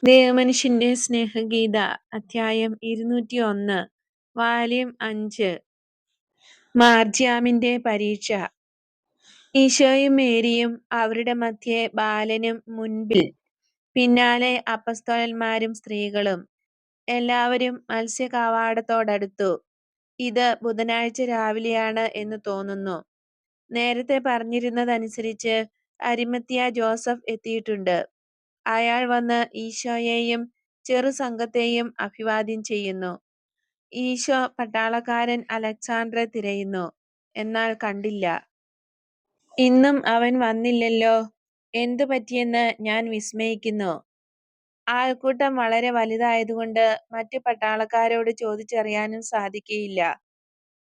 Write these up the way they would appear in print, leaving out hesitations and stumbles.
ദേവമനുഷ്യന്റെ സ്നേഹഗീത അധ്യായം 201 വാല്യം 5 മാർജ്യാമിന്റെ പരീക്ഷ. ഈശോയും മേരിയും അവരുടെ മധ്യേ ബാലനും മുൻപിൽ, പിന്നാലെ അപ്പസ്തോലന്മാരും സ്ത്രീകളും. എല്ലാവരും മത്സ്യകവാടത്തോടടുത്തു. ഇത് ബുധനാഴ്ച രാവിലെയാണ് എന്ന് തോന്നുന്നു. നേരത്തെ പറഞ്ഞിരുന്നതനുസരിച്ച് അരിമത്യ ജോസഫ് എത്തിയിട്ടുണ്ട്. അയാൾ വന്ന് ഈശോയെയും ചെറുസംഘത്തെയും അഭിവാദ്യം ചെയ്യുന്നു. ഈശോ പട്ടാളക്കാരൻ അലക്സാണ്ടറെ തിരയുന്നു, എന്നാൽ കണ്ടില്ല. ഇന്നും അവൻ വന്നില്ലല്ലോ. എന്തു പറ്റിയെന്ന് ഞാൻ വിസ്മയിക്കുന്നു. ആൾക്കൂട്ടം വളരെ വലുതായതുകൊണ്ട് മറ്റു പട്ടാളക്കാരോട് ചോദിച്ചറിയാനും സാധിക്കയില്ല.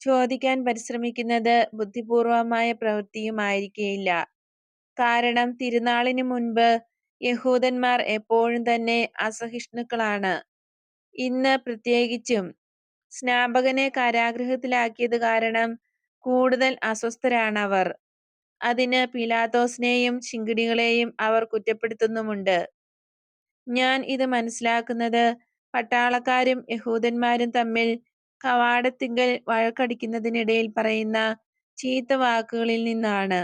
ചോദിക്കാൻ പരിശ്രമിക്കുന്നത് ബുദ്ധിപൂർവമായ പ്രവൃത്തിയുമായിരിക്കയില്ല. കാരണം തിരുനാളിനു മുൻപ് യഹൂദന്മാർ എപ്പോഴും തന്നെ അസഹിഷ്ണുക്കളാണ്. ഇന്ന് പ്രത്യേകിച്ചും. സ്നാപകനെ കാരാഗൃഹത്തിലാക്കിയത് കാരണം കൂടുതൽ അസ്വസ്ഥരാണവർ. അതിന് പീലാത്തോസിനെയും ശിങ്കിടികളെയും അവർ കുറ്റപ്പെടുത്തുന്നുമുണ്ട്. ഞാൻ ഇത് മനസ്സിലാക്കുന്നത് പട്ടാളക്കാരും യഹൂദന്മാരും തമ്മിൽ കവാടത്തിങ്കൽ വഴക്കടിക്കുന്നതിനിടയിൽ പറയുന്ന ചീത്ത വാക്കുകളിൽ നിന്നാണ്.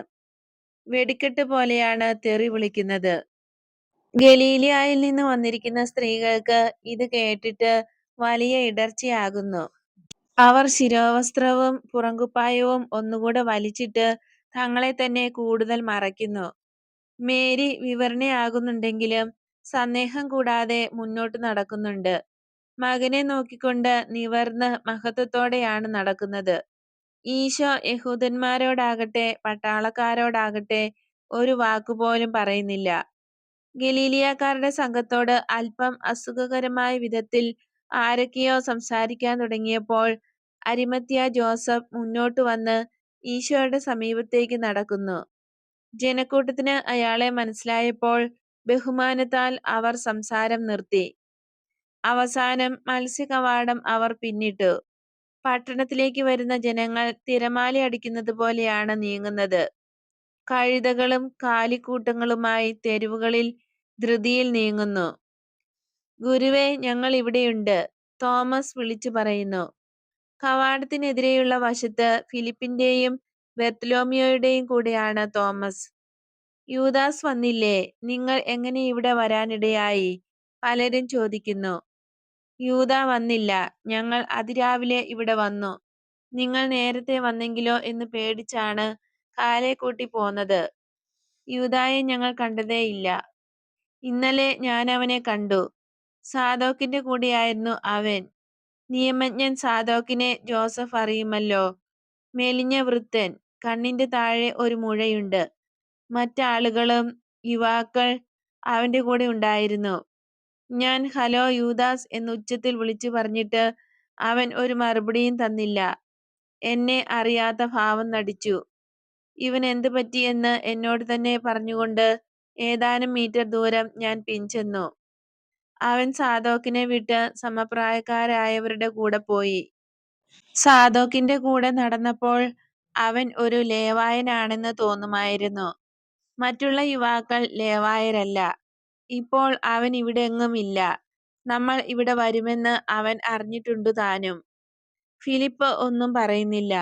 വെടിക്കെട്ട് പോലെയാണ് തെറി വിളിക്കുന്നത്. ഗലീലയായിൽ നിന്ന് വന്നിരിക്കുന്ന സ്ത്രീകൾക്ക് ഇത് കേട്ടിട്ട് വലിയ ഇടർച്ചയാകുന്നു. അവർ ശിരോവസ്ത്രവും പുറംകുപ്പായവും ഒന്നുകൂടെ വലിച്ചിട്ട് തങ്ങളെ തന്നെ കൂടുതൽ മറയ്ക്കുന്നു. മേരി വിവരണയാകുന്നുണ്ടെങ്കിലും സന്ദേഹം കൂടാതെ മുന്നോട്ട് നടക്കുന്നുണ്ട്. മകനെ നോക്കിക്കൊണ്ട് നിവർന്ന് മഹത്വത്തോടെയാണ് നടക്കുന്നത്. ഈശോ യഹൂദന്മാരോടാകട്ടെ പട്ടാളക്കാരോടാകട്ടെ ഒരു വാക്കുപോലും പറയുന്നില്ല. ഗലീലിയക്കാരുടെ സംഘത്തോട് അല്പം അസുഖകരമായ വിധത്തിൽ ആരൊക്കെയോ സംസാരിക്കാൻ തുടങ്ങിയപ്പോൾ അരിമത്യ ജോസഫ് മുന്നോട്ട് വന്ന് ഈശോയുടെ സമീപത്തേക്ക് നടക്കുന്നു. ജനക്കൂട്ടത്തിന് അയാളെ മനസ്സിലായപ്പോൾ ബഹുമാനത്താൽ അവർ സംസാരം നിർത്തി. അവസാനം മത്സ്യകവാടം അവർ പിന്നിട്ടു. പട്ടണത്തിലേക്ക് വരുന്ന ജനങ്ങൾ തിരമാല അടിക്കുന്നത് പോലെയാണ് നീങ്ങുന്നത്. കഴുതകളും കാലിക്കൂട്ടങ്ങളുമായി തെരുവുകളിൽ ധൃതിയിൽ നീങ്ങുന്നു. ഗുരുവേ, ഞങ്ങൾ ഇവിടെയുണ്ട്, തോമസ് വിളിച്ചു പറയുന്നു. കവാടത്തിനെതിരെയുള്ള വശത്ത് ഫിലിപ്പിന്റെയും ബർത്തലോമിയോയുടെയും കൂടെയാണ് തോമസ്. യൂദാസ് വന്നില്ലേ? നിങ്ങൾ എങ്ങനെ ഇവിടെ വരാനിടയായി? പലരും ചോദിക്കുന്നു. യൂദ വന്നില്ല. ഞങ്ങൾ അതിരാവിലെ ഇവിടെ വന്നു. നിങ്ങൾ നേരത്തെ വന്നെങ്കിലോ എന്ന് പേടിച്ചാണ് കാലെ കൂട്ടി പോന്നത്. യൂദായെ ഞങ്ങൾ കണ്ടതേയില്ല. ഇന്നലെ ഞാൻ അവനെ കണ്ടു. സാദോക്കിന്റെ കൂടെയായിരുന്നു അവൻ. നിയമജ്ഞൻ സാദോക്കിനെ ജോസഫ് അറിയുമല്ലോ. മെലിഞ്ഞ വൃദ്ധൻ, കണ്ണിന്റെ താഴെ ഒരു മുഴയുണ്ട്. മറ്റാളുകളും യുവാക്കൾ അവന്റെ കൂടെ ഉണ്ടായിരുന്നു. ഞാൻ ഹലോ യൂദാസ് എന്ന് ഉച്ചത്തിൽ വിളിച്ചു പറഞ്ഞിട്ട് അവൻ ഒരു മറുപടിയും തന്നില്ല. എന്നെ അറിയാത്ത ഭാവം നടിച്ചു. ഇവൻ എന്ത് പറ്റിയെന്ന് എന്നോട് തന്നെ പറഞ്ഞുകൊണ്ട് ഏതാനും മീറ്റർ ദൂരം ഞാൻ പിൻചെന്നു. അവൻ സാദോക്കിനെ വിട്ട് സമപ്രായക്കാരായവരുടെ കൂടെ പോയി. സാദോക്കിന്റെ കൂടെ നടന്നപ്പോൾ അവൻ ഒരു ലേവായനാണെന്ന് തോന്നുമായിരുന്നു. മറ്റുള്ള യുവാക്കൾ ലേവായരല്ല. ഇപ്പോൾ അവൻ ഇവിടെങ്ങും ഇല്ല. നമ്മൾ ഇവിടെ വരുമെന്ന് അവൻ അറിഞ്ഞിട്ടുണ്ടു താനും. ഫിലിപ്പ് ഒന്നും പറയുന്നില്ല.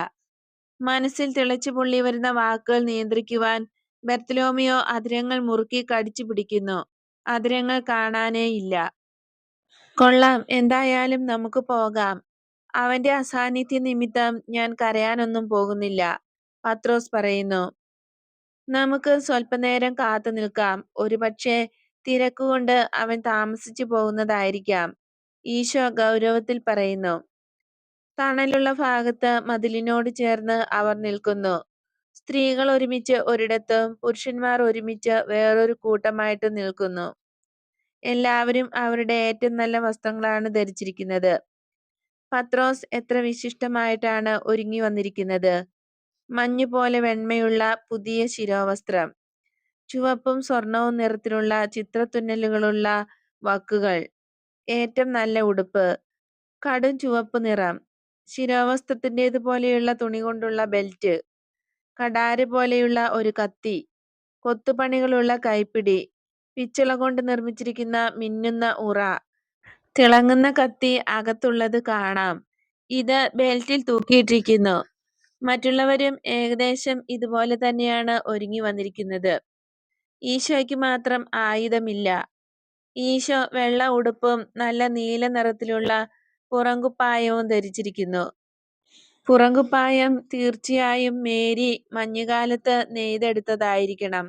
മനസ്സിൽ തിളച്ചു പൊള്ളി വരുന്ന വാക്കുകൾ നിയന്ത്രിക്കുവാൻ ബർത്തലോമിയോ അധരങ്ങൾ മുറുക്കി കടിച്ചു പിടിക്കുന്നു. അധരങ്ങൾ കാണാനേയില്ല. കൊള്ളാം, എന്തായാലും നമുക്ക് പോകാം. അവന്റെ അസാന്നിധ്യ നിമിത്തം ഞാൻ കരയാനൊന്നും പോകുന്നില്ല, പത്രോസ് പറയുന്നു. നമുക്ക് സ്വല്പനേരം കാത്തു നിൽക്കാം. ഒരുപക്ഷെ തിരക്കുകൊണ്ട് അവൻ താമസിച്ചു പോകുന്നതായിരിക്കാം, ഈശോ ഗൗരവത്തിൽ പറയുന്നു. തണലുള്ള ഭാഗത്ത് മതിലിനോട് ചേർന്ന് അവർ നിൽക്കുന്നു. സ്ത്രീകൾ ഒരുമിച്ച് ഒരിടത്തും പുരുഷന്മാർ ഒരുമിച്ച് വേറൊരു കൂട്ടമായിട്ട് നിൽക്കുന്നു. എല്ലാവരും അവരുടെ ഏറ്റവും നല്ല വസ്ത്രങ്ങളാണ് ധരിച്ചിരിക്കുന്നത്. പത്രോസ് എത്ര വിശിഷ്ടമായിട്ടാണ് ഒരുങ്ങി വന്നിരിക്കുന്നത്. മഞ്ഞുപോലെ വെണ്മയുള്ള പുതിയ ശിരോവസ്ത്രം, ചുവപ്പും സ്വർണവും നിറത്തിലുള്ള ചിത്രത്തുന്നലുകളുള്ള വക്കുകൾ, ഏറ്റവും നല്ല ഉടുപ്പ്, കടും ചുവപ്പ് നിറം, ശിരോവസ്ത്രത്തിൻ്റെതുപോലെയുള്ള തുണി കൊണ്ടുള്ള ബെൽറ്റ്, കടാര് പോലെയുള്ള ഒരു കത്തി, കൊത്തുപണികളുള്ള കൈപ്പിടി, പിച്ചള കൊണ്ട് നിർമ്മിച്ചിരിക്കുന്ന മിന്നുന്ന ഉറ. തിളങ്ങുന്ന കത്തി അകത്തുള്ളത് കാണാം. ഇത് ബെൽറ്റിൽ തൂക്കിയിട്ടിരിക്കുന്നു. മറ്റുള്ളവരും ഏകദേശം ഇതുപോലെ തന്നെയാണ് ഒരുങ്ങി വന്നിരിക്കുന്നത്. ഈശോയ്ക്ക് മാത്രം ആയുധമില്ല. ഈശോ വെള്ള ഉടുപ്പും നല്ല നീല നിറത്തിലുള്ള പുറങ്കുപ്പായവും ധരിച്ചിരിക്കുന്നു. പുറങ്കുപ്പായം തീർച്ചയായും മേരി മഞ്ഞുകാലത്ത് നെയ്തെടുത്തതായിരിക്കണം.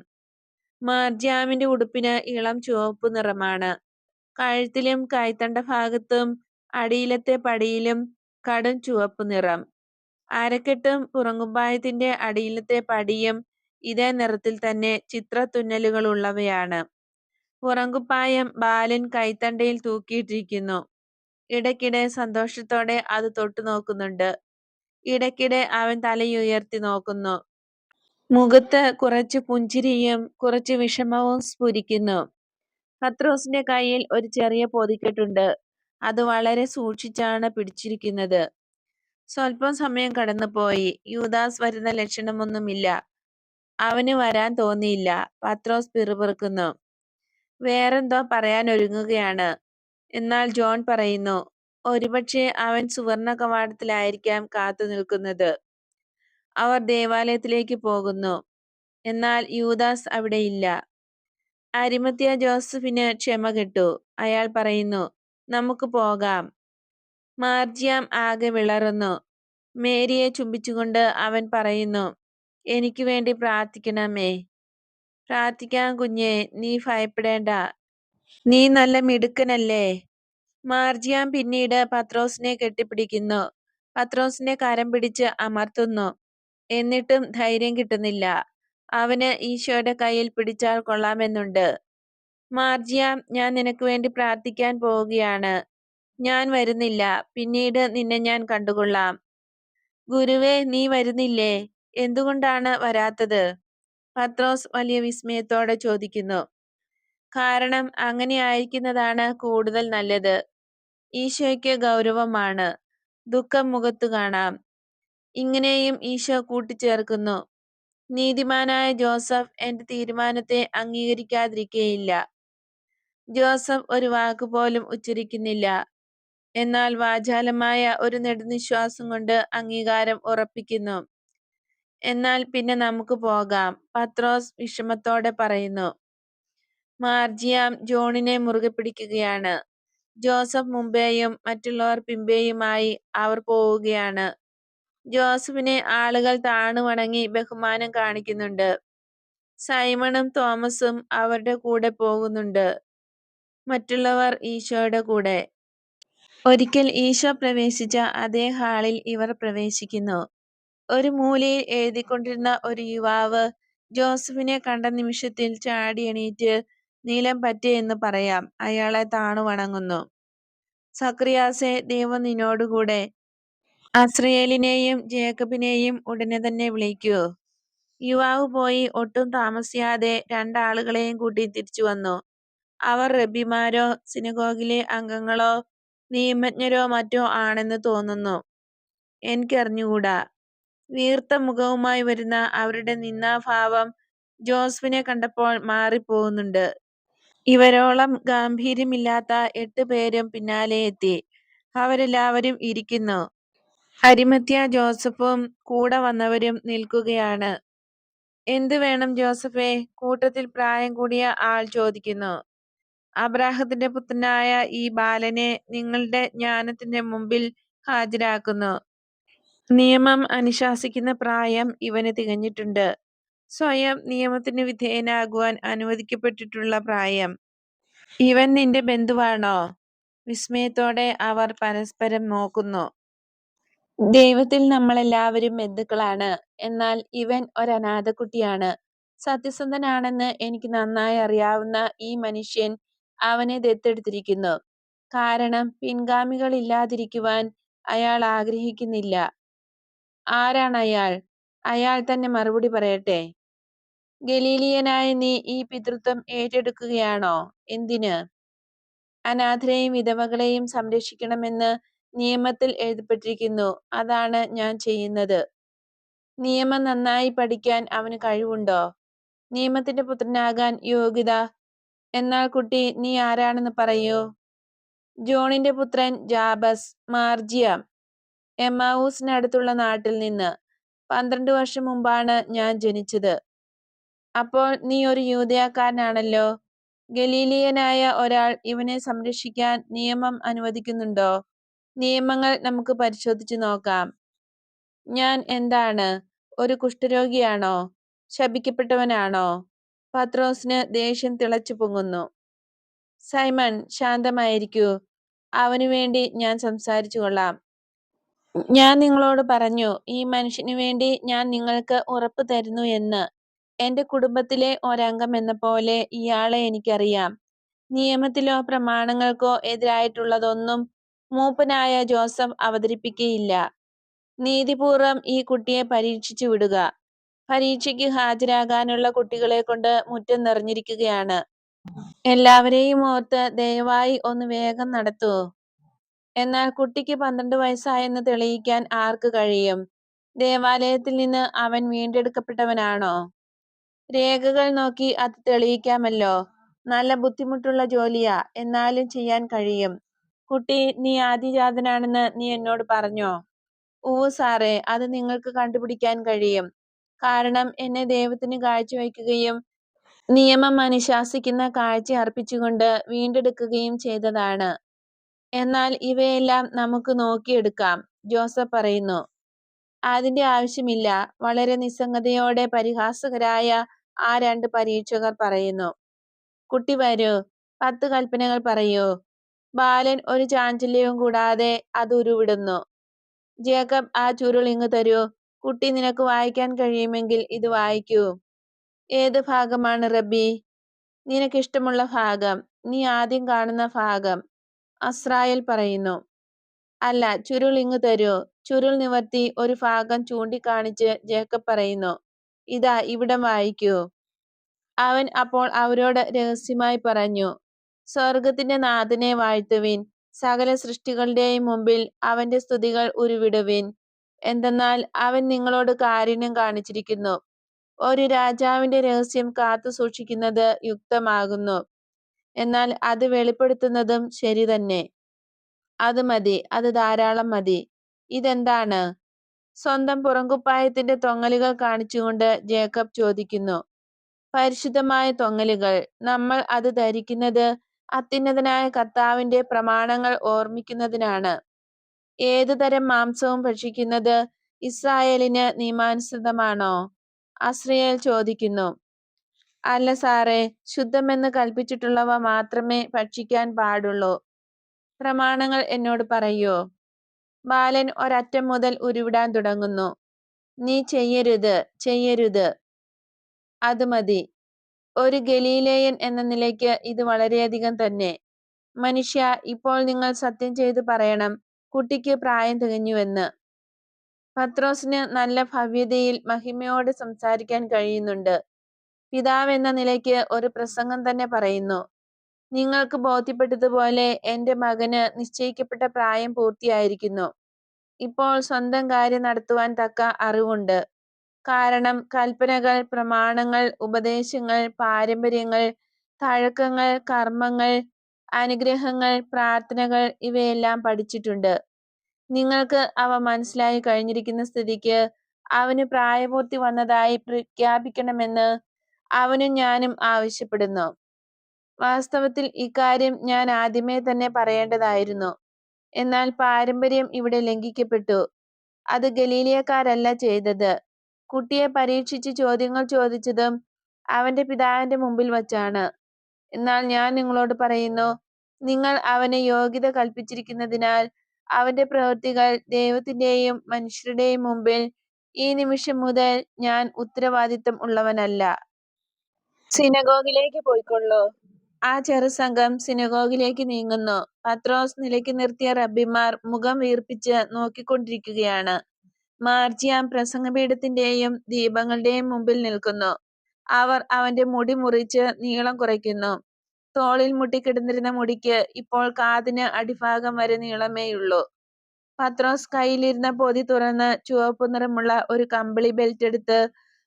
മാർജാമിന്റെ ഉടുപ്പിന് ഇളം ചുവപ്പ് നിറമാണ്. കഴുത്തിലും കൈത്തണ്ട ഭാഗത്തും അടിയിലത്തെ പടിയിലും കടും ചുവപ്പ് നിറം. അരക്കെട്ടും പുറങ്കുപ്പായത്തിന്റെ അടിയിലത്തെ പടിയും ഇതേ നിറത്തിൽ തന്നെ ചിത്രത്തുന്നലുകളുള്ളവയാണ്. പുറങ്കുപ്പായം ബാലൻ കൈത്തണ്ടയിൽ തൂക്കിയിട്ടിരിക്കുന്നു. ഇടയ്ക്കിടെ സന്തോഷത്തോടെ അത് തൊട്ടു നോക്കുന്നുണ്ട്. ഇടയ്ക്കിടെ അവൻ തലയുയർത്തി നോക്കുന്നു. മുഖത്ത് കുറച്ച് പുഞ്ചിരിയും കുറച്ച് വിഷമവും സ്ഫുരിക്കുന്നു. പത്രോസിന്റെ കയ്യിൽ ഒരു ചെറിയ പൊതിക്കെട്ടുണ്ട്. അത് വളരെ സൂക്ഷിച്ചാണ് പിടിച്ചിരിക്കുന്നത്. സ്വല്പം സമയം കടന്നുപോയി. യൂദാസ് വരുന്ന ലക്ഷണമൊന്നുമില്ല. അവന് വരാൻ തോന്നിയില്ല. പത്രോസ് പിറുപിറുക്കുന്നു. വേറെന്തോ പറയാനൊരുങ്ങുകയാണ്. എന്നാൽ ജോൺ പറയുന്നു, ഒരുപക്ഷെ അവൻ സുവർണ കവാടത്തിലായിരിക്കാം കാത്തു നിൽക്കുന്നത്. അവർ ദേവാലയത്തിലേക്ക് പോകുന്നു. എന്നാൽ യൂദാസ് അവിടെയില്ല. അരിമത്യ ജോസഫിന് ക്ഷമ കെട്ടു. അയാൾ പറയുന്നു, നമുക്ക് പോകാം. മാർജിയാം ആകെ വിളറുന്നു. മേരിയെ ചുംബിച്ചുകൊണ്ട് അവൻ പറയുന്നു, എനിക്ക് വേണ്ടി പ്രാർത്ഥിക്കണമേ. പ്രാർത്ഥിക്കാം കുഞ്ഞേ, നീ ഭയപ്പെടേണ്ട. നീ നല്ല മിടുക്കനല്ലേ. മാർജിയാം പിന്നീട് പത്രോസിനെ കെട്ടിപ്പിടിക്കുന്നു. പത്രോസിനെ കരം പിടിച്ച് അമർത്തുന്നു. എന്നിട്ടും ധൈര്യം കിട്ടുന്നില്ല. അവന് ഈശോയുടെ കയ്യിൽ പിടിച്ചാൽ കൊള്ളാമെന്നുണ്ട്. മാർജിയാം, ഞാൻ നിനക്ക് വേണ്ടി പ്രാർത്ഥിക്കാൻ പോവുകയാണ്. ഞാൻ വരുന്നില്ല. പിന്നീട് നിന്നെ ഞാൻ കണ്ടുകൊള്ളാം. ഗുരുവേ, നീ വരുന്നില്ലേ? എന്തുകൊണ്ടാണ് വരാത്തത്? പത്രോസ് വലിയ വിസ്മയത്തോടെ ചോദിക്കുന്നു. കാരണം അങ്ങനെയായിരിക്കുന്നതാണ് കൂടുതൽ നല്ലത്. ഈശോയ്ക്ക് ഗൗരവമാണ്. ദുഃഖം മുഖത്തു കാണാം. ഇങ്ങനെയും ഈശോ കൂട്ടിച്ചേർക്കുന്നു, നീതിമാനായ ജോസഫ് എന്റെ തീരുമാനത്തെ അംഗീകരിക്കാതിരിക്കുകയില്ല. ജോസഫ് ഒരു വാക്കുപോലും ഉച്ചരിക്കുന്നില്ല. എന്നാൽ വാചാലമായ ഒരു നെടുനിശ്വാസം കൊണ്ട് അംഗീകാരം ഉറപ്പിക്കുന്നു. എന്നാൽ പിന്നെ നമുക്ക് പോകാം, പത്രോസ് വിഷമത്തോടെ പറയുന്നു. മാർജിയാം ജോണിനെ മുറുകെ പിടിക്കുകയാണ്. ജോസഫ് മുമ്പേയും മറ്റുള്ളവർ പിമ്പേയുമായി അവർ പോവുകയാണ്. ജോസഫിനെ ആളുകൾ താണു വണങ്ങി ബഹുമാനം കാണിക്കുന്നുണ്ട്. സൈമണും തോമസും അവരുടെ കൂടെ പോകുന്നുണ്ട്. മറ്റുള്ളവർ ഈശോയുടെ കൂടെ. ഒരിക്കൽ ഈശോ പ്രവേശിച്ച അതേ ഹാളിൽ ഇവർ പ്രവേശിക്കുന്നു. ഒരു മൂലയിൽ എഴുതിക്കൊണ്ടിരുന്ന ഒരു യുവാവ് ജോസഫിനെ കണ്ട നിമിഷത്തിൽ ചാടി എണീറ്റ് നീലം പറ്റേ എന്ന് പറയാം അയാളെ താണു വണങ്ങുന്നു. സക്രിയാസേ, ദൈവം നിന്നോടുകൂടെ. അസ്രിയേലിനെയും ജേക്കബിനെയും ഉടനെ തന്നെ വിളിക്കൂ. യുവാവ് പോയി ഒട്ടും താമസിയാതെ രണ്ടാളുകളെയും കൂട്ടി തിരിച്ചു വന്നു. അവർ റബ്ബിമാരോ സിനഗോഗിലെ അംഗങ്ങളോ നിയമജ്ഞരോ മറ്റോ ആണെന്ന് തോന്നുന്നു. എനിക്കറിഞ്ഞുകൂടാ. വീർത്ത മുഖവുമായി വരുന്ന അവരുടെ നിന്ദാഭാവം ജോസഫിനെ കണ്ടപ്പോൾ മാറിപ്പോകുന്നുണ്ട്. ഇവരോളം ഗാംഭീര്യമില്ലാത്ത 8 പേരും പിന്നാലെ എത്തി. അവരെല്ലാവരും ഇരിക്കുന്നു. അരിമത്യ ജോസഫും കൂടെ വന്നവരും നിൽക്കുകയാണ്. എന്തു വേണം ജോസഫേ? കൂട്ടത്തിൽ പ്രായം കൂടിയ ആൾ ചോദിക്കുന്നു. അബ്രാഹത്തിന്റെ പുത്രനായ ഈ ബാലനെ നിങ്ങളുടെ ജ്ഞാനത്തിന്റെ മുമ്പിൽ ഹാജരാക്കുന്നു. നിയമം അനുശാസിക്കുന്ന പ്രായം ഇവന് തികഞ്ഞിട്ടുണ്ട്. സ്വയം നിയമത്തിന് വിധേയനാകുവാൻ അനുവദിക്കപ്പെട്ടിട്ടുള്ള പ്രായം. ഇവൻ നിന്റെ ബന്ധുവാണോ? വിസ്മയത്തോടെ അവർ പരസ്പരം നോക്കുന്നു. ദൈവത്തിൽ നമ്മളെല്ലാവരും ബന്ധുക്കളാണ്. എന്നാൽ ഇവൻ ഒരനാഥക്കുട്ടിയാണ്. സത്യസന്ധനാണെന്ന് എനിക്ക് നന്നായി അറിയാവുന്ന ഈ മനുഷ്യൻ അവനെ ദത്തെടുത്തിരിക്കുന്നു. കാരണം പിൻഗാമികളില്ലാതിരിക്കുവാൻ അയാൾ ആഗ്രഹിക്കുന്നില്ല. ആരാണയാൾ? അയാൾ തന്നെ മറുപടി പറയട്ടെ. ഗലീലിയനായ നീ ഈ പിതൃത്വം ഏറ്റെടുക്കുകയാണോ? എന്തിന്? അനാഥരെയും വിധവകളെയും സംരക്ഷിക്കണമെന്ന് നിയമത്തിൽ എഴുതപ്പെട്ടിരിക്കുന്നു. അതാണ് ഞാൻ ചെയ്യുന്നത്. നിയമം നന്നായി പഠിക്കാൻ അവന് കഴിവുണ്ടോ? നിയമത്തിന്റെ പുത്രനാകാൻ യോഗ്യത എന്നാൽ കുട്ടി, നീ ആരാണെന്ന് പറയൂ. ജോണിന്റെ പുത്രൻ ജാബസ്, മാർജിയ, എമ്മാവൂസിനടുത്തുള്ള നാട്ടിൽ നിന്ന്. 12 വർഷം മുമ്പാണ് ഞാൻ ജനിച്ചത്. അപ്പോൾ നീ ഒരു യൂദയാക്കാരനാണല്ലോ. ഗലീലിയനായ ഒരാൾ ഇവനെ സംരക്ഷിക്കാൻ നിയമം അനുവദിക്കുന്നുണ്ടോ? നിയമങ്ങൾ നമുക്ക് പരിശോധിച്ചു നോക്കാം. ഞാൻ എന്താണ്, ഒരു കുഷ്ഠരോഗിയാണോ? ശപിക്കപ്പെട്ടവനാണോ? പത്രോസിന് ദേഷ്യം തിളച്ചു പൊങ്ങുന്നു. സൈമൺ, ശാന്തമായിരിക്കൂ. അവനു വേണ്ടി ഞാൻ സംസാരിച്ചു കൊള്ളാം. ഞാൻ നിങ്ങളോട് പറഞ്ഞു, ഈ മനുഷ്യന് വേണ്ടി ഞാൻ നിങ്ങൾക്ക് ഉറപ്പ് തരുന്നു എന്ന്. എന്റെ കുടുംബത്തിലെ ഒരംഗം എന്ന പോലെ ഇയാളെ എനിക്കറിയാം. നിയമത്തിലോ പ്രമാണങ്ങൾക്കോ എതിരായിട്ടുള്ളതൊന്നും മൂപ്പനായ ജോസഫ് അവതരിപ്പിക്കയില്ല. നീതിപൂർവം ഈ കുട്ടിയെ പരീക്ഷിച്ചു വിടുക. പരീക്ഷയ്ക്ക് ഹാജരാകാനുള്ള കുട്ടികളെ കൊണ്ട് മുറ്റം നിറഞ്ഞിരിക്കുകയാണ്. എല്ലാവരെയും ഓർത്ത് ദയവായി ഒന്ന് വേഗം നടത്തൂ. എന്നാൽ കുട്ടിക്ക് 12 വയസ്സായെന്ന് തെളിയിക്കാൻ ആർക്ക് കഴിയും? ദേവാലയത്തിൽ നിന്ന് അവൻ വീണ്ടെടുക്കപ്പെട്ടവനാണോ? രേഖകൾ നോക്കി അത് തെളിയിക്കാമല്ലോ. നല്ല ബുദ്ധിമുട്ടുള്ള ജോലിയാ, എന്നാലും ചെയ്യാൻ കഴിയും. കുട്ടി, നീ ആദിജാതനാണെന്ന് നീ എന്നോട് പറഞ്ഞോ? ഉവ്വ് സാറേ, അത് നിങ്ങൾക്ക് കണ്ടുപിടിക്കാൻ കഴിയും. കാരണം എന്നെ ദൈവത്തിന് കാഴ്ചവെക്കുകയും നിയമം അനുശാസിക്കുന്ന കാഴ്ച അർപ്പിച്ചുകൊണ്ട് വീണ്ടെടുക്കുകയും ചെയ്തതാണ്. എന്നാൽ ഇവയെല്ലാം നമുക്ക് നോക്കിയെടുക്കാം, ജോസഫ് പറയുന്നു. അതിന്റെ ആവശ്യമില്ല, വളരെ നിസ്സംഗതയോടെ പരിഹാസകരായ ആ 2 പരീക്ഷകർ പറയുന്നു. കുട്ടി, വരൂ, 10 കൽപ്പനകൾ പറയൂ. ബാലൻ ഒരു ചാഞ്ചല്യവും കൂടാതെ അത് ഉരുവിടുന്നു. ജേക്കബ്, ആ ചുരുൾ ഇങ്ങ് തരൂ. കുട്ടി, നിനക്ക് വായിക്കാൻ കഴിയുമെങ്കിൽ ഇത് വായിക്കൂ. ഏത് ഭാഗമാണ് റബ്ബി? നിനക്കിഷ്ടമുള്ള ഭാഗം, നീ ആദ്യം കാണുന്ന ഭാഗം, അസ്രായേൽ പറയുന്നു. അല്ല, ചുരുൾ ഇങ്ങ് തരൂ. ചുരുൾ നിവർത്തി ഒരു ഭാഗം ചൂണ്ടിക്കാണിച്ച് ജേക്കബ് പറയുന്നു. ഇതാ, ഇവിടം വായിക്കൂ. അവൻ അപ്പോൾ അവരോട് രഹസ്യമായി പറഞ്ഞു, സ്വർഗത്തിന്റെ നാഥനെ വാഴ്ത്തുവിൻ. സകല സൃഷ്ടികളുടെയും മുമ്പിൽ അവന്റെ സ്തുതികൾ ഉരുവിടുവിൻ. എന്തെന്നാൽ അവൻ നിങ്ങളോട് കാരുണ്യം കാണിച്ചിരിക്കുന്നു. ഒരു രാജാവിന്റെ രഹസ്യം കാത്തു സൂക്ഷിക്കുന്നത് യുക്തമാകുന്നു. എന്നാൽ അത് വെളിപ്പെടുത്തുന്നതും ശരി തന്നെ. അത് മതി, അത് ധാരാളം മതി. ഇതെന്താണ്? സ്വന്തം പുറംകുപ്പായത്തിന്റെ തൊങ്ങലുകൾ കാണിച്ചുകൊണ്ട് ജേക്കബ് ചോദിക്കുന്നു. പരിശുദ്ധമായ തൊങ്ങലുകൾ. നമ്മൾ അത് ധരിക്കുന്നത് അത്യുന്നതനായ കർത്താവിന്റെ പ്രമാണങ്ങൾ ഓർമ്മിക്കുന്നതിനാണ്. ഏതു തരം മാംസവും ഭക്ഷിക്കുന്നത് ഇസ്രായേലിന് നിയമാനുസൃതമാണോ? അസ്രിയേൽ ചോദിക്കുന്നു. അല്ല സാറേ, ശുദ്ധമെന്ന് കൽപ്പിച്ചിട്ടുള്ളവ മാത്രമേ ഭക്ഷിക്കാൻ പാടുള്ളൂ. പ്രമാണങ്ങൾ എന്നോട് പറയൂ. ബാലൻ ഒരറ്റം മുതൽ ഉരുവിടാൻ തുടങ്ങുന്നു. നീ ചെയ്യരുത്, ചെയ്യരുത്. അത് മതി. ഒരു ഗലീലേയൻ എന്ന നിലയ്ക്ക് ഇത് വളരെയധികം തന്നെ. മനുഷ്യ, ഇപ്പോൾ നിങ്ങൾ സത്യം ചെയ്തു പറയണം, കുട്ടിക്ക് പ്രായം തികഞ്ഞുവെന്ന്. പത്രോസിന് നല്ല ഭവ്യതയിൽ മഹിമയോടെ സംസാരിക്കാൻ കഴിയുന്നുണ്ട്. പിതാവ് എന്ന നിലയ്ക്ക് ഒരു പ്രസംഗം തന്നെ പറയുന്നു. നിങ്ങൾക്ക് ബോധ്യപ്പെട്ടതുപോലെ എന്റെ മകന് നിശ്ചയിക്കപ്പെട്ട പ്രായം പൂർത്തിയായിരിക്കുന്നു. ഇപ്പോൾ സ്വന്തം കാര്യം നടത്തുവാൻ തക്ക അറിവുണ്ട്. കാരണം കൽപ്പനകൾ, പ്രമാണങ്ങൾ, ഉപദേശങ്ങൾ, പാരമ്പര്യങ്ങൾ, തഴക്കങ്ങൾ, കർമ്മങ്ങൾ, അനുഗ്രഹങ്ങൾ, പ്രാർത്ഥനകൾ ഇവയെല്ലാം പഠിച്ചിട്ടുണ്ട്. നിങ്ങൾക്ക് അവ മനസ്സിലായി കഴിഞ്ഞിരിക്കുന്ന സ്ഥിതിക്ക് അവന് പ്രായപൂർത്തി വന്നതായി പ്രഖ്യാപിക്കണമെന്ന് അവനും ഞാനും ആവശ്യപ്പെടുന്നു. വാസ്തവത്തിൽ ഇക്കാര്യം ഞാൻ ആദ്യമേ തന്നെ പറയേണ്ടതായിരുന്നു. എന്നാൽ പാരമ്പര്യം ഇവിടെ ലംഘിക്കപ്പെട്ടു. അത് ഗലീലിയക്കാരല്ല ചെയ്തത്. കുട്ടിയെ പരീക്ഷിച്ച് ചോദ്യങ്ങൾ ചോദിച്ചതും അവന്റെ പിതാവിന്റെ മുമ്പിൽ വച്ചാണ്. എന്നാൽ ഞാൻ നിങ്ങളോട് പറയുന്നു, നിങ്ങൾ അവന് യോഗ്യത കൽപ്പിച്ചിരിക്കുന്നതിനാൽ അവന്റെ പ്രവൃത്തികൾ ദൈവത്തിന്റെയും മനുഷ്യരുടെയും മുമ്പിൽ ഈ നിമിഷം മുതൽ ഞാൻ ഉത്തരവാദിത്തം ഉള്ളവനല്ല. സിനഗോഗിലേക്ക് പോയിക്കൊള്ളൂ. ആ ചെറുസംഘം സിനഗോഗിലേക്ക് നീങ്ങുന്നു. പത്രോസ് നിലയ്ക്ക് നിർത്തിയ റബ്ബിമാർ മുഖം വീർപ്പിച്ച് നോക്കിക്കൊണ്ടിരിക്കുകയാണ്. മാർജിയാം പ്രസംഗപീഠത്തിന്റെയും ദീപങ്ങളുടെയും മുമ്പിൽ നിൽക്കുന്നു. അവർ അവന്റെ മുടി മുറിച്ച് നീളം കുറയ്ക്കുന്നു. തോളിൽ മുട്ടിക്കിടന്നിരുന്ന മുടിക്ക് ഇപ്പോൾ കാതിന് അടിഭാഗം വരെ നീളമേയുള്ളൂ. പത്രോസ് കയ്യിലിരുന്ന പൊതി തുറന്ന് ചുവപ്പ് നിറമുള്ള ഒരു കമ്പിളി ബെൽറ്റ് എടുത്ത്,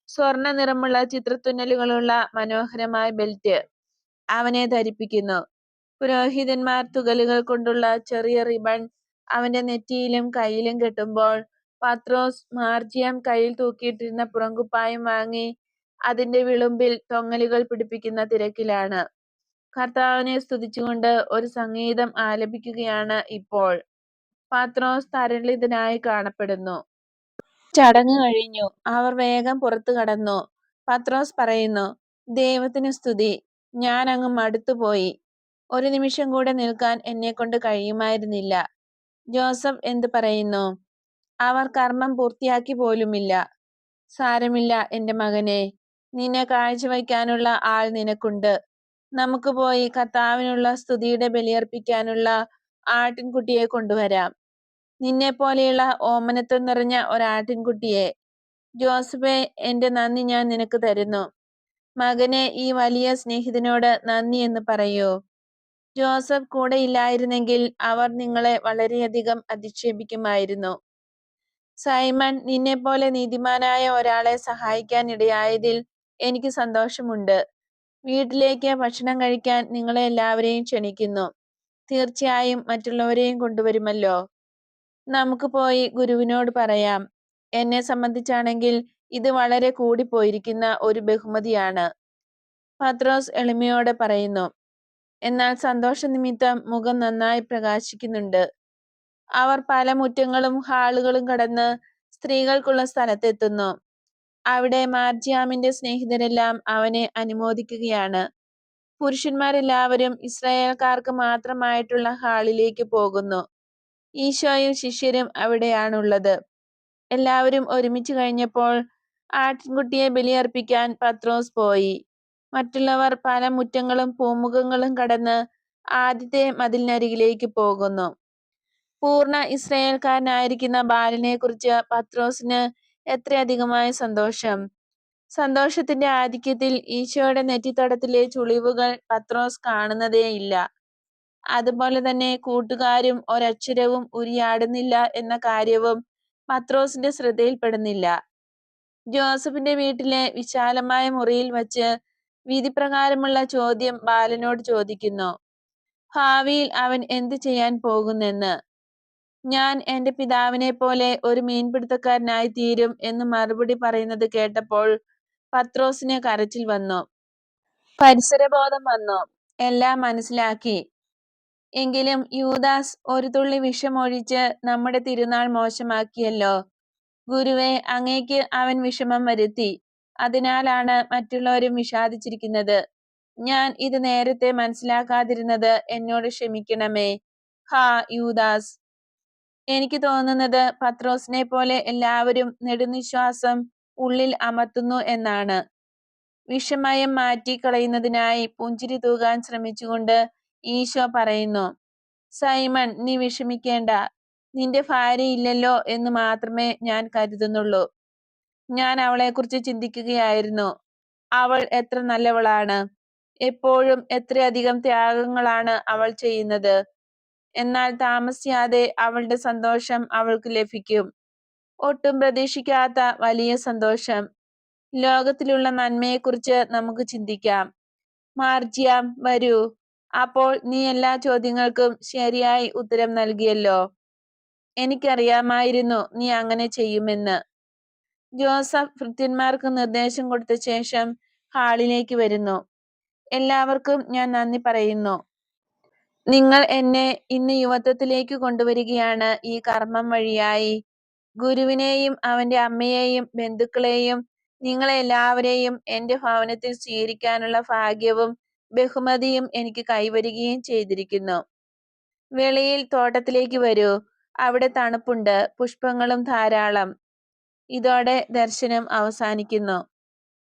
സ്വർണ്ണ നിറമുള്ള ചിത്രത്തുന്നലുകളുള്ള മനോഹരമായ ബെൽറ്റ് അവനെ ധരിപ്പിക്കുന്നു. പുരോഹിതന്മാർ തുകലുകൾ കൊണ്ടുള്ള ചെറിയ റിബൺ അവന്റെ നെറ്റിയിലും കയ്യിലും കെട്ടുമ്പോൾ പത്രോസ് മാർജിയം കയ്യിൽ തൂക്കിയിട്ടിരുന്ന പുറങ്കുപ്പായം വാങ്ങി അതിന്റെ വിളുമ്പിൽ തൊങ്ങലുകൾ പിടിപ്പിക്കുന്ന തിരക്കിലാണ്. കർത്താവിനെ സ്തുതിച്ചുകൊണ്ട് ഒരു സംഗീതം ആലപിക്കുകയാണ് ഇപ്പോൾ. പത്രോസ് തരളിതനായി കാണപ്പെടുന്നു. ചടങ്ങ് കഴിഞ്ഞു. അവർ വേഗം പുറത്തു കടന്നു. പത്രോസ് പറയുന്നു, ദൈവത്തിന് സ്തുതി, ഞാൻ അങ്ങ് മടുത്തുപോയി. ഒരു നിമിഷം കൂടെ നിൽക്കാൻ എന്നെക്കൊണ്ട് കഴിയുമായിരുന്നില്ല. ജോസഫ് എന്ത് പറയുന്നു? അവർ കർമ്മം പൂർത്തിയാക്കി പോലുമില്ല. സാരമില്ല എന്റെ മകനെ, നിന്നെ കാഴ്ചവയ്ക്കാനുള്ള ആൾ നിനക്കുണ്ട്. നമുക്ക് പോയി കർത്താവിനുള്ള സ്തുതിയുടെ ബലിയർപ്പിക്കാനുള്ള ആട്ടിൻകുട്ടിയെ കൊണ്ടുവരാം. നിന്നെപ്പോലെയുള്ള ഓമനത്വം നിറഞ്ഞ ഒരാട്ടിൻകുട്ടിയെ. ജോസഫേ, എന്റെ നന്ദി ഞാൻ നിനക്ക് തരുന്നു. മകനെ, ഈ വലിയ സ്നേഹിതനോട് നന്ദി എന്ന് പറയൂ. ജോസഫ് കൂടെ ഇല്ലായിരുന്നെങ്കിൽ അവർ നിങ്ങളെ വളരെയധികം അധിക്ഷേപിക്കുമായിരുന്നു. സൈമൺ, നിന്നെപ്പോലെ നീതിമാനായ ഒരാളെ സഹായിക്കാൻ ഇടയായതിൽ എനിക്ക് സന്തോഷമുണ്ട്. വീട്ടിലേക്ക് ഭക്ഷണം കഴിക്കാൻ നിങ്ങളെ എല്ലാവരെയും ക്ഷണിക്കുന്നു. തീർച്ചയായും മറ്റുള്ളവരെയും കൊണ്ടുവരുമല്ലോ. നമുക്ക് പോയി ഗുരുവിനോട് പറയാം. എന്നെ സംബന്ധിച്ചാണെങ്കിൽ ഇത് വളരെ കൂടിപ്പോയിരിക്കുന്ന ഒരു ബഹുമതിയാണ്. പത്രോസ് എളിമയോടെ പറയുന്നു. എന്നാൽ സന്തോഷ നിമിത്തം മുഖം നന്നായി പ്രകാശിക്കുന്നുണ്ട്. അവർ പല മുറ്റങ്ങളും ഹാളുകളും കടന്ന് സ്ത്രീകൾക്കുള്ള സ്ഥലത്തെത്തുന്നു. അവിടെ മാർജിയാമിന്റെ സ്നേഹിതരെല്ലാം അവനെ അനുമോദിക്കുകയാണ്. പുരുഷന്മാരെല്ലാവരും ഇസ്രായേൽക്കാർക്ക് മാത്രമായിട്ടുള്ള ഹാളിലേക്ക് പോകുന്നു. ഈശോയും ശിഷ്യരും അവിടെയാണുള്ളത്. എല്ലാവരും ഒരുമിച്ച് കഴിഞ്ഞപ്പോൾ ആട്ടിൻകുട്ടിയെ ബലിയർപ്പിക്കാൻ പത്രോസ് പോയി. മറ്റുള്ളവർ പല മുറ്റങ്ങളും പൂമുഖങ്ങളും കടന്ന് ആദ്യത്തെ മതിലിനരികിലേക്ക് പോകുന്നു. പൂർണ്ണ ഇസ്രായേൽക്കാരനായിരിക്കുന്ന ബാലനെ കുറിച്ച് പത്രോസിന് എത്രയധികമായ സന്തോഷം! സന്തോഷത്തിന്റെ ആധിക്യത്തിൽ ഈശോയുടെ നെറ്റിത്തടത്തിലെ ചുളിവുകൾ പത്രോസ് കാണുന്നതേയില്ല. അതുപോലെ തന്നെ കൂട്ടുകാരും ഒരക്ഷരവും ഉരിയാടുന്നില്ല എന്ന കാര്യവും പത്രോസിന്റെ ശ്രദ്ധയിൽപ്പെടുന്നില്ല. ജോസഫിന്റെ വീട്ടിലെ വിശാലമായ മുറിയിൽ വച്ച് വിധിപ്രകാരമുള്ള ചോദ്യം ബാലനോട് ചോദിക്കുന്നു. ഭാവിയിൽ അവൻ എന്ത് ചെയ്യാൻ പോകുന്നെന്ന്. ഞാൻ എന്റെ പിതാവിനെ പോലെ ഒരു മീൻപിടുത്തക്കാരനായി തീരും എന്ന് മറുപടി പറയുന്നത് കേട്ടപ്പോൾ പത്രോസിന് കരച്ചിൽ വന്നു. പരിസരബോധം വന്നു. എല്ലാം മനസ്സിലാക്കി. എങ്കിലും യൂദാസ് ഒരു തുള്ളി വിഷമൊഴിച്ച് നമ്മുടെ തിരുനാൾ മോശമാക്കിയല്ലോ. ഗുരുവേ, അങ്ങേക്ക് അവൻ വിഷമം വരുത്തി. അതിനാലാണ് മറ്റുള്ളവരും വിഷാദിച്ചിരിക്കുന്നത്. ഞാൻ ഇത് നേരത്തെ മനസ്സിലാക്കാതിരുന്നത് എന്നോട് ക്ഷമിക്കണമേ. ഹാ യൂദാസ്! എനിക്ക് തോന്നുന്നത് പത്രോസിനെ പോലെ എല്ലാവരും നെടുനിശ്വാസം ഉള്ളിൽ അമർത്തുന്നു എന്നാണ്. വിഷമയം മാറ്റി കളയുന്നതിനായി പുഞ്ചിരി തൂകാൻ ശ്രമിച്ചുകൊണ്ട് ഈശോ പറയുന്നു, സൈമൺ, നീ വിഷമിക്കേണ്ട. നിന്റെ ഭാര്യയില്ലല്ലോ എന്ന് മാത്രമേ ഞാൻ കരുതുന്നുള്ളൂ. ഞാൻ അവളെക്കുറിച്ച് ചിന്തിക്കുകയായിരുന്നു. അവൾ എത്ര നല്ലവളാണ്. എപ്പോഴും എത്രയധികം ത്യാഗങ്ങളാണ് അവൾ ചെയ്യുന്നത്. എന്നാൽ താമസിയാതെ അവളുടെ സന്തോഷം അവൾക്ക് ലഭിക്കും. ഒട്ടും പ്രതീക്ഷിക്കാത്ത വലിയ സന്തോഷം. ലോകത്തിലുള്ള നന്മയെക്കുറിച്ച് നമുക്ക് ചിന്തിക്കാം. മാർജിയാം, വരൂ. അപ്പോൾ നീ എല്ലാ ചോദ്യങ്ങൾക്കും ശരിയായി ഉത്തരം നൽകിയല്ലോ. എനിക്കറിയാമായിരുന്നു നീ അങ്ങനെ ചെയ്യുമെന്ന്. ജോസഫ് ഭൃത്യന്മാർക്ക് നിർദ്ദേശം കൊടുത്ത ശേഷം ഹാളിലേക്ക് വരുന്നു. എല്ലാവർക്കും ഞാൻ നന്ദി പറയുന്നു. നിങ്ങൾ എന്നെ ഇന്ന് യുവത്വത്തിലേക്ക് കൊണ്ടുവരികയാണ്. ഈ കർമ്മം വഴിയായി ഗുരുവിനെയും അവന്റെ അമ്മയെയും ബന്ധുക്കളെയും നിങ്ങളെല്ലാവരെയും എന്റെ ഭവനത്തിൽ സ്വീകരിക്കാനുള്ള ഭാഗ്യവും ബഹുമതിയും എനിക്ക് കൈവരികയും ചെയ്തിരിക്കുന്നു. വെളിയിൽ തോട്ടത്തിലേക്ക് വരൂ. അവിടെ തണുപ്പുണ്ട്, പുഷ്പങ്ങളും ധാരാളം. ഇതോടെ ദർശനം അവസാനിക്കുന്നു.